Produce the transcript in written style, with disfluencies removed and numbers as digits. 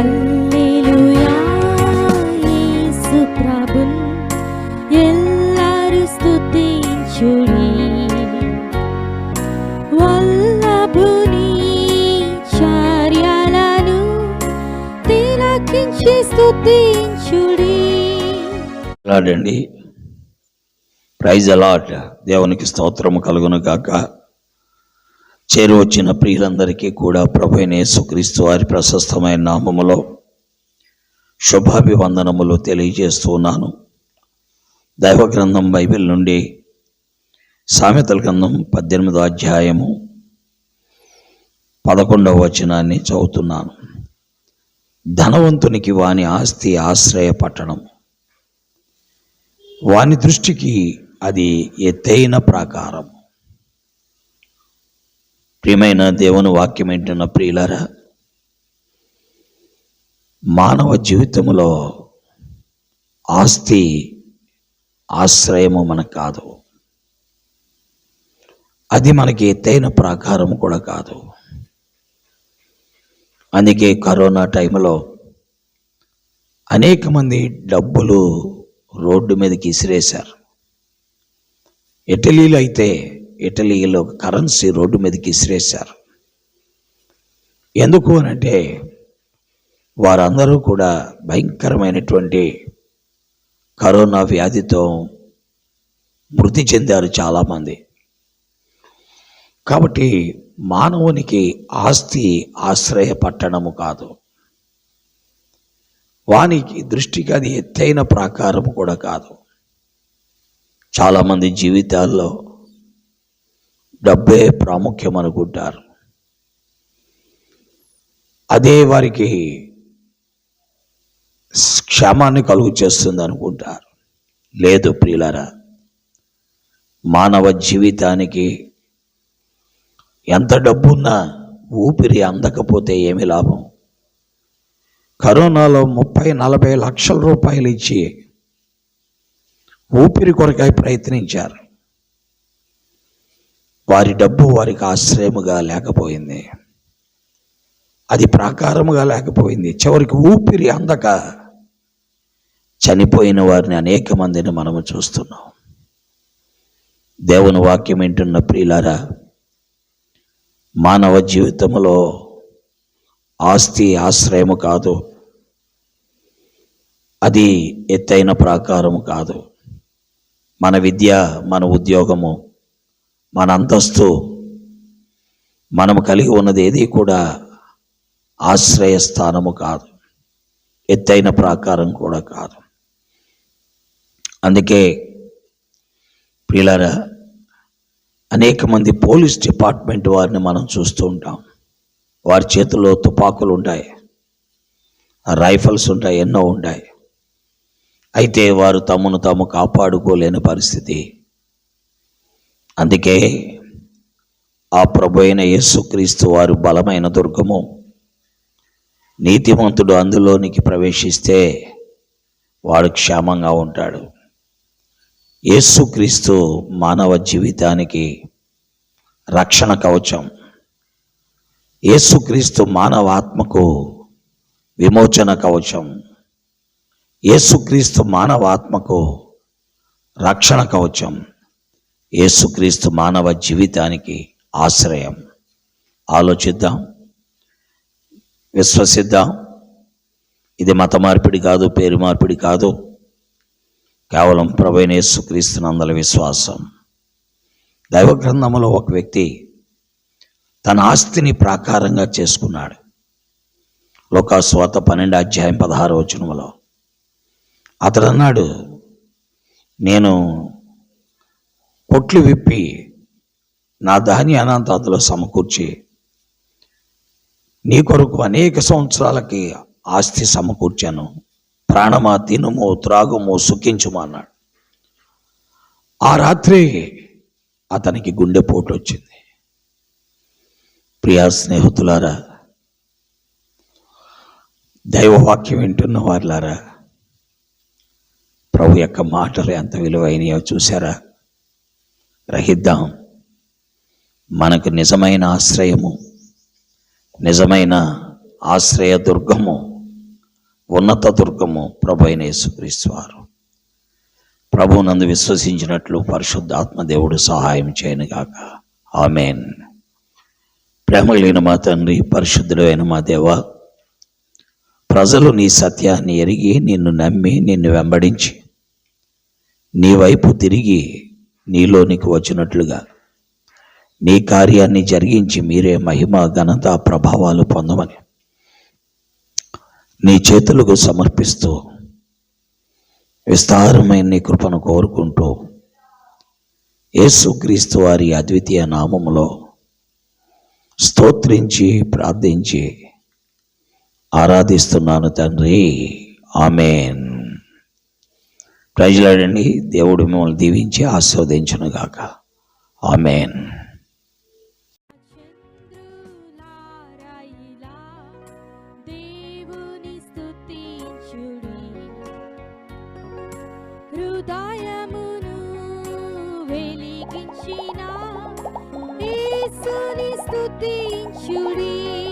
హల్లెలూయా యేసు ప్రభున్ ఎల్లరు స్తుతించుడి. వల్లభుని చర్యలను తిలకించి స్తుతించుడి. లాడండి. Praise a lot. దేవునికి స్తోత్రము కలుగును గాక. చేరువచ్చిన ప్రియులందరికీ కూడా ప్రభువైన యేసుక్రీస్తు వారి ప్రశస్తమైన నామములో శుభాభివందనములు తెలియజేస్తున్నాను. దైవ గ్రంథం బైబిల్ నుండి సామెతల గ్రంథం 18వ అధ్యాయము 11వ వచనాన్ని చదువుతున్నాను. ధనవంతునికి వాని ఆస్తి ఆశ్రయ పట్టణం, వాని దృష్టికి అది ఎత్తైన ప్రాకారం. ప్రియమైన దేవుని వాక్యం వింటున్న ప్రియులారా, మానవ జీవితంలో ఆస్తి ఆశ్రయము మనకు కాదు, అది మనకి ఎత్తైన ప్రాకారం కూడా కాదు. అందుకే కరోనా టైంలో అనేక మంది డబ్బులు రోడ్డు మీదకి ఇసిరేశారు. ఇటలీలో కరెన్సీ రోడ్డు మీదకి ఇసిరేశారు. ఎందుకు అనంటే వారందరూ కూడా భయంకరమైనటువంటి కరోనా వ్యాధితో మృతి చెందారు చాలామంది. కాబట్టి మానవునికి ఆస్తి ఆశ్రయ పట్టణము కాదు, వానికి దృష్టికి అది ఎత్తైన ప్రాకారము కూడా కాదు. చాలామంది జీవితాల్లో డబ్బే ప్రాముఖ్యం అనుకుంటారు, అదే వారికి క్షేమాన్ని కలుగు చేస్తుంది అనుకుంటారు. లేదు ప్రియులారా, మానవ జీవితానికి ఎంత డబ్బున్నా ఊపిరి అందకపోతే ఏమి లాభం? కరోనాలో 30-40 లక్షల రూపాయలు ఇచ్చి ఊపిరి కొరకై ప్రయత్నించారు. వారి డబ్బు వారికి ఆశ్రయముగా లేకపోయింది, అది ప్రాకారముగా లేకపోయింది. చివరికి ఊపిరి అందక చనిపోయిన వారిని అనేక మందిని మనము చూస్తున్నాం. దేవుని వాక్యం వింటున్న ప్రియులారా, మానవ జీవితంలో ఆస్తి ఆశ్రయము కాదు, అది ఎత్తైన ప్రాకారము కాదు. మన విద్య, మన ఉద్యోగము, మన అంతస్తు, మనము కలిగి ఉన్నది ఏది కూడా ఆశ్రయ స్థానము కాదు, ఎత్తైన ప్రాకారం కూడా కాదు. అందుకే ప్రియులారా, అనేక మంది పోలీస్ డిపార్ట్మెంట్ వారిని మనం చూస్తూ ఉంటాం. వారి చేతుల్లో తుపాకులు ఉంటాయి, రైఫల్స్ ఉంటాయి, ఎన్నో ఉంటాయి. అయితే వారు తమను తాము కాపాడుకోలేని పరిస్థితి. అందుకే ఆ ప్రభు అయిన యేసుక్రీస్తు వారు బలమైన దుర్గము. నీతిమంతుడు అందులోనికి ప్రవేశిస్తే వాడు క్షేమంగా ఉంటాడు. యేసుక్రీస్తు మానవ జీవితానికి రక్షణ కవచం. యేసుక్రీస్తు మానవ ఆత్మకు విమోచన కవచం. యేసుక్రీస్తు మానవ ఆత్మకు రక్షణ కవచం. యేసుక్రీస్తు మానవ జీవితానికి ఆశ్రయం. ఆలోచిద్దాం, విశ్వసిద్దాం. ఇది మత మార్పిడి కాదు, పేరు మార్పిడి కాదు, కేవలం ప్రభువైన యేసుక్రీస్తునందలి విశ్వాసం. దైవ గ్రంథంలో ఒక వ్యక్తి తన ఆస్తిని ప్రాకారంగా చేసుకున్నాడు. లూకాసు వార్త 12వ అధ్యాయం 16వ వచనంలో అతడు అన్నాడు, నేను పొట్లు విప్పి నా ధాన్యానంతా అందులో సమకూర్చి నీ కొరకు అనేక సంవత్సరాలకి ఆస్తి సమకూర్చాను, ప్రాణమా తినుము త్రాగుము సుఖించుము అన్నాడు. ఆ రాత్రి అతనికి గుండెపోటు వచ్చింది. ప్రియా స్నేహితులారా, దైవవాక్యం వింటున్న వారులారా, ప్రభు యొక్క మాటలు ఎంత విలువైనయో చూసారా? గ్రహిద్దాం. మనకు నిజమైన ఆశ్రయము, నిజమైన ఆశ్రయ దుర్గము ఉన్నత దుర్గము ప్రభు అయిన యేసుక్రీస్తు వారు. ప్రభువునందు విశ్వసించినట్లు పరిశుద్ధాత్మ దేవుడు సహాయం చేయనుగాక. ఆమేన్. ప్రేమలేని మా తండ్రి, పరిశుద్ధుడైన మా దేవ, ప్రజలు నీ సత్యాన్ని ఎరిగి నిన్ను నమ్మి నిన్ను వెంబడించి నీ వైపు తిరిగి నీలోనికి వచ్చినట్లుగా నీ కార్యాన్ని జరిగించి మీరే మహిమ ఘనత ప్రభావాలు పొందమని నీ చేతులకు సమర్పిస్తూ విస్తారమైన నీ కృపను కోరుకుంటూ యేసుక్రీస్తు వారి అద్వితీయ నామములో స్తోత్రించి ప్రార్థించి ఆరాధిస్తున్నాను తండ్రి. ఆమేన్. ప్రజలాడండి. దేవుడు మిమ్మల్ని దీవించి ఆస్వాదించునుగాక. ఆమేన్. చంద్రులారాయిలా దేవుని స్తుతించుడి, హృదయమును వెలిగించిన యేసుని స్తుతించుడి.